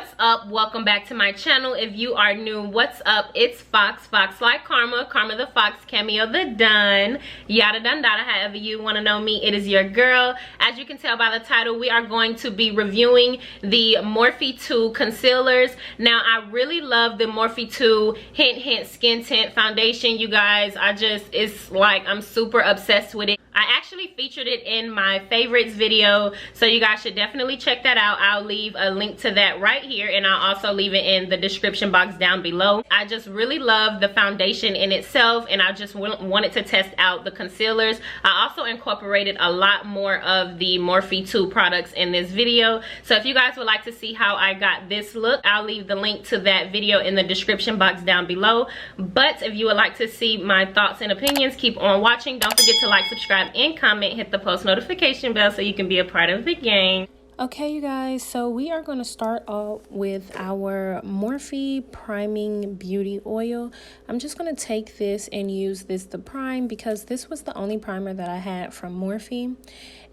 What's up? Welcome back to my channel. If you are new, what's up? It's Fox like Karma the Fox, cameo the done, yada dun dada, however you want to know me. It is your girl. As you can tell by the title, we are going to be reviewing the Morphe 2 concealers. Now, I really love the Morphe 2 Hint Skin Tint Foundation, you guys. It's like I'm super obsessed with it. I actually featured it in my favorites video, so you guys should definitely check that out. I'll leave a link to that right here, and I'll also leave it in the description box down below. I just really love the foundation in itself, and I just wanted to test out the concealers. I also incorporated a lot more of the Morphe 2 products in this video, so if you guys would like to see how I got this look, I'll leave the link to that video in the description box down below. But if you would like to see my thoughts and opinions, keep on watching. Don't forget to like, subscribe, and comment. Hit the post notification bell so you can be a part of the gang. Okay, you guys, so we are going to start off with our Morphe Priming Beauty Oil. I'm just going to take this and use this to prime because this was the only primer that I had from Morphe.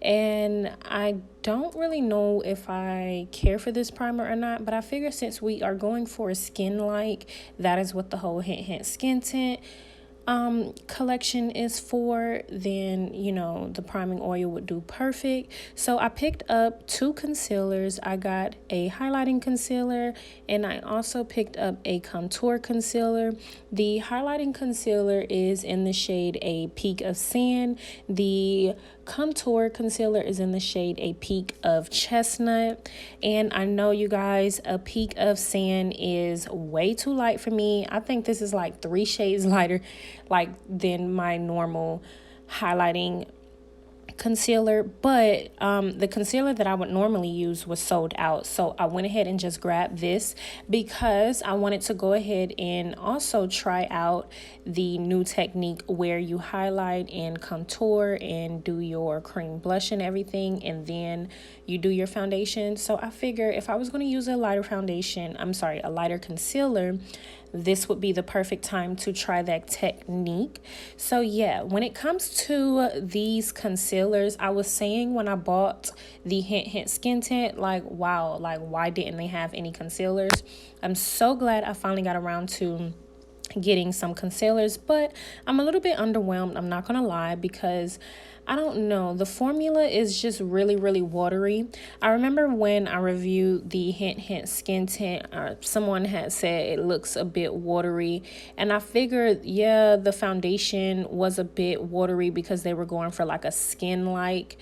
And I don't really know if I care for this primer or not, but I figure since we are going for a skin-like, that is what the whole Hint Skin Tint collection is for, then you know the priming oil would do perfect. So I picked up two concealers. I got a highlighting concealer and I also picked up a contour concealer. The highlighting concealer is in the shade A Peak of Sand. The contour concealer is in the shade A Peak of Chestnut. And I know, you guys, a Peak of Sand is way too light for me. I think this is like 3 shades lighter than my normal highlighting concealer, but the concealer that I would normally use was sold out, so I went ahead and just grabbed this because I wanted to go ahead and also try out the new technique where you highlight and contour and do your cream blush and everything, and then you do your foundation. So I figure if I was going to use a lighter concealer, this would be the perfect time to try that technique. So yeah, when it comes to these concealers, I was saying when I bought the Hint Skin Tint, like, wow, like why didn't they have any concealers? I'm so glad I finally got around to getting some concealers, but I'm a little bit underwhelmed, I'm not gonna lie, because I don't know, the formula is just really watery. I remember when I reviewed the Hint Skin Tint, someone had said it looks a bit watery, and I figured, yeah, the foundation was a bit watery because they were going for like a skin-like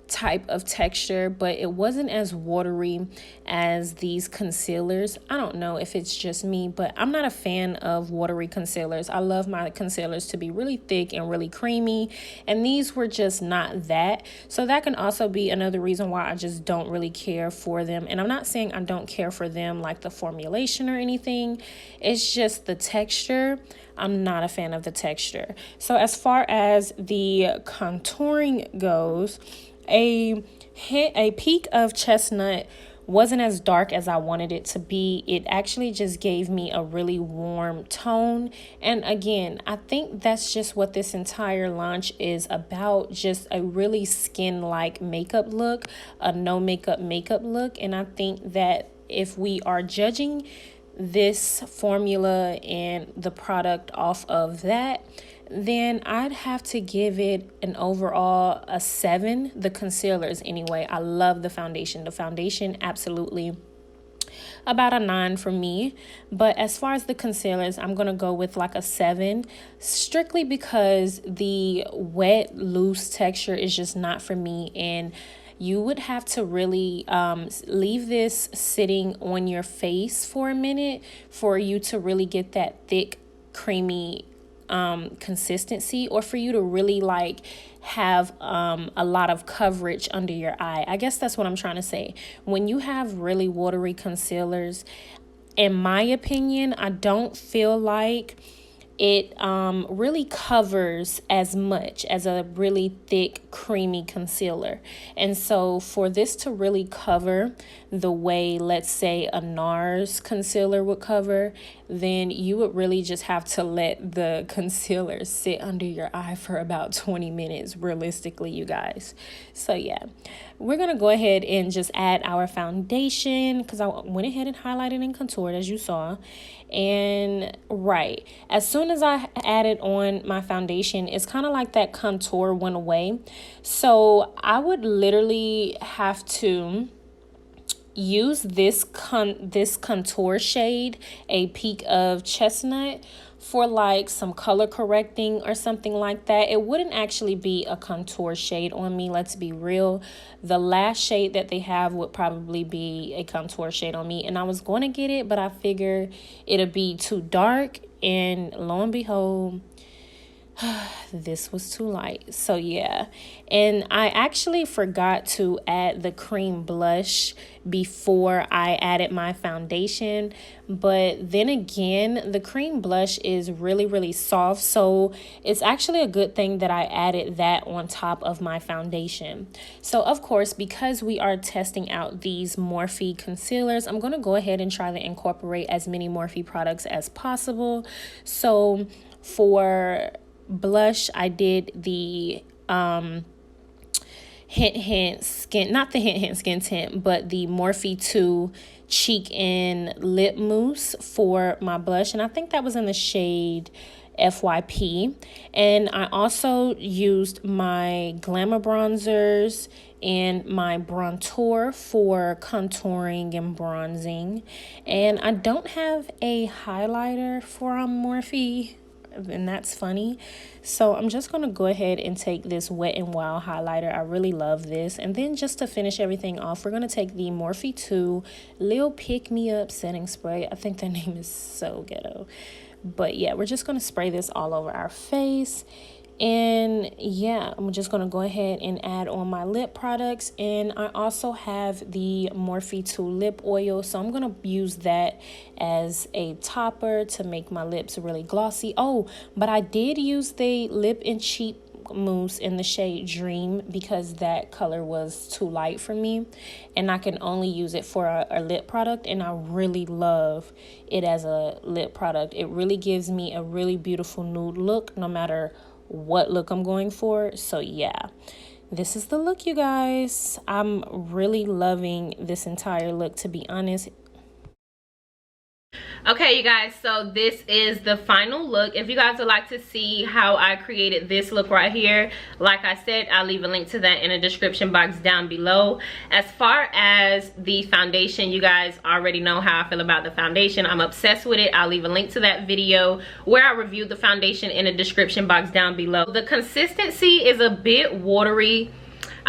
type of texture, but it wasn't as watery as these concealers. I don't know if it's just me, but I'm not a fan of watery concealers. I love my concealers to be really thick and really creamy, and these were just not that. So that can also be another reason why I just don't really care for them. And I'm not saying I don't care for them like the formulation or anything, it's just the texture. I'm not a fan of the texture. So as far as the contouring goes, a Peak of Chestnut wasn't as dark as I wanted it to be. It actually just gave me a really warm tone. And again, I think that's just what this entire launch is about, just a really skin-like makeup look, a no makeup look. And I think that if we are judging this formula and the product off of that, then I'd have to give it an overall a 7. The concealers anyway. I love the foundation. The foundation, absolutely about a 9 for me. But as far as the concealers, I'm gonna go with like a 7, strictly because the wet loose texture is just not for me, and you would have to really leave this sitting on your face for a minute for you to really get that thick, creamy consistency, or for you to really like have a lot of coverage under your eye. I guess that's what I'm trying to say. When you have really watery concealers, in my opinion, I don't feel like it really covers as much as a really thick creamy concealer. And so for this to really cover the way, let's say, a NARS concealer would cover, then you would really just have to let the concealer sit under your eye for about 20 minutes realistically, you guys. So yeah, we're gonna go ahead and just add our foundation, because I went ahead and highlighted and contoured, as you saw. And right, as soon as I added on my foundation, it's kind of like that contour went away. So I would literally have to use this contour shade, a Peak of Chestnut, for like some color correcting or something like that. It wouldn't actually be a contour shade on me, let's be real. The last shade that they have would probably be a contour shade on me, and I was going to get it, but I figured it'd be too dark, and lo and behold, this was too light. So yeah, and I actually forgot to add the cream blush before I added my foundation, but then again, the cream blush is really soft, so it's actually a good thing that I added that on top of my foundation. So of course, because we are testing out these Morphe concealers, I'm going to go ahead and try to incorporate as many Morphe products as possible. So for blush, I did the hint skin, not the hint skin tint, but the Morphe 2 cheek and lip mousse for my blush, and I think that was in the shade FYP. And I also used my Glamour bronzers and my bronzer for contouring and bronzing. And I don't have a highlighter for Morphe, and that's funny. So I'm just going to go ahead and take this Wet n Wild highlighter. I really love this. And then just to finish everything off, we're going to take the Morphe 2 Lil Pick Me Up setting spray. I think that name is so ghetto. But yeah, we're just going to spray this all over our face. And yeah, I'm just going to go ahead and add on my lip products. And I also have the Morphe 2 lip oil, so I'm going to use that as a topper to make my lips really glossy. Oh, but I did use the lip and cheek mousse in the shade Dream because that color was too light for me, and I can only use it for a lip product, and I really love it as a lip product. It really gives me a really beautiful nude look no matter what look I'm going for. So yeah, this is the look, you guys. I'm really loving this entire look, to be honest. Okay, you guys, so this is the final look. If you guys would like to see how I created this look right here, like I said, I'll leave a link to that in the description box down below. As far as the foundation, you guys already know how I feel about the foundation. I'm obsessed with it. I'll leave a link to that video where I reviewed the foundation in the description box down below. The consistency is a bit watery.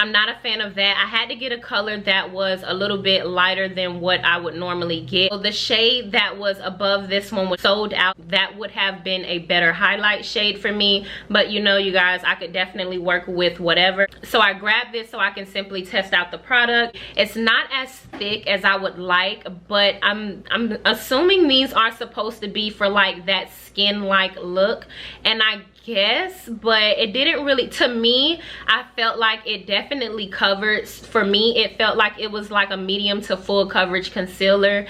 I'm not a fan of that. I had to get a color that was a little bit lighter than what I would normally get. So the shade that was above this one was sold out. That would have been a better highlight shade for me. But you know, you guys, I could definitely work with whatever. So I grabbed this so I can simply test out the product. It's not as thick as I would like, but I'm assuming these are supposed to be for like that skin-like look. And I guess, but it didn't really, to me, I felt like it definitely covered. For me, it felt like it was like a medium to full coverage concealer,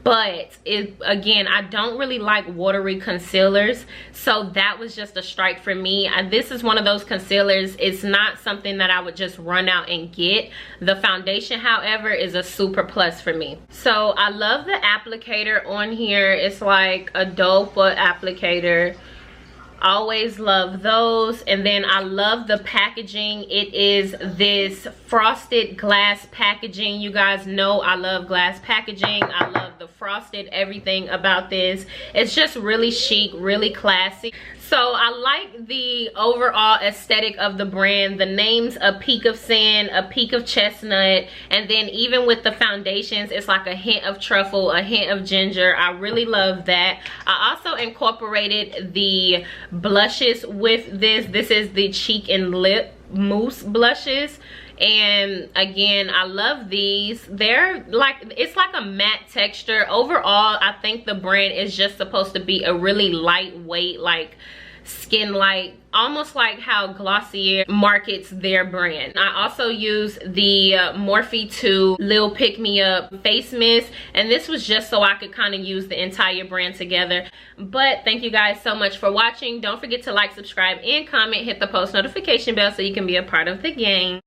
but again, I don't really like watery concealers, so that was just a strike for me. And this is one of those concealers, it's not something that I would just run out and get. The foundation, however, is a super plus for me. So I love the applicator on here. It's like a doe foot applicator. Always love those. And then I love the packaging. It is this frosted glass packaging. You guys know I love glass packaging. I love the frosted everything about this. It's just really chic, really classy. So I like the overall aesthetic of the brand. The name's a Peak of Sand, a Peak of Chestnut, and then even with the foundations, it's like a hint of truffle, a hint of ginger. I really love that. I also incorporated the blushes with this. This is the cheek and lip Mousse blushes. And again, I love these. They're like, it's like a matte texture. Overall, I think the brand is just supposed to be a really lightweight, like skin light, almost like how Glossier markets their brand. I also use the Morphe 2 Lil Pick Me Up face mist, and this was just so I could kind of use the entire brand together. But thank you guys so much for watching. Don't forget to like, subscribe, and comment. Hit the post notification bell so you can be a part of the gang.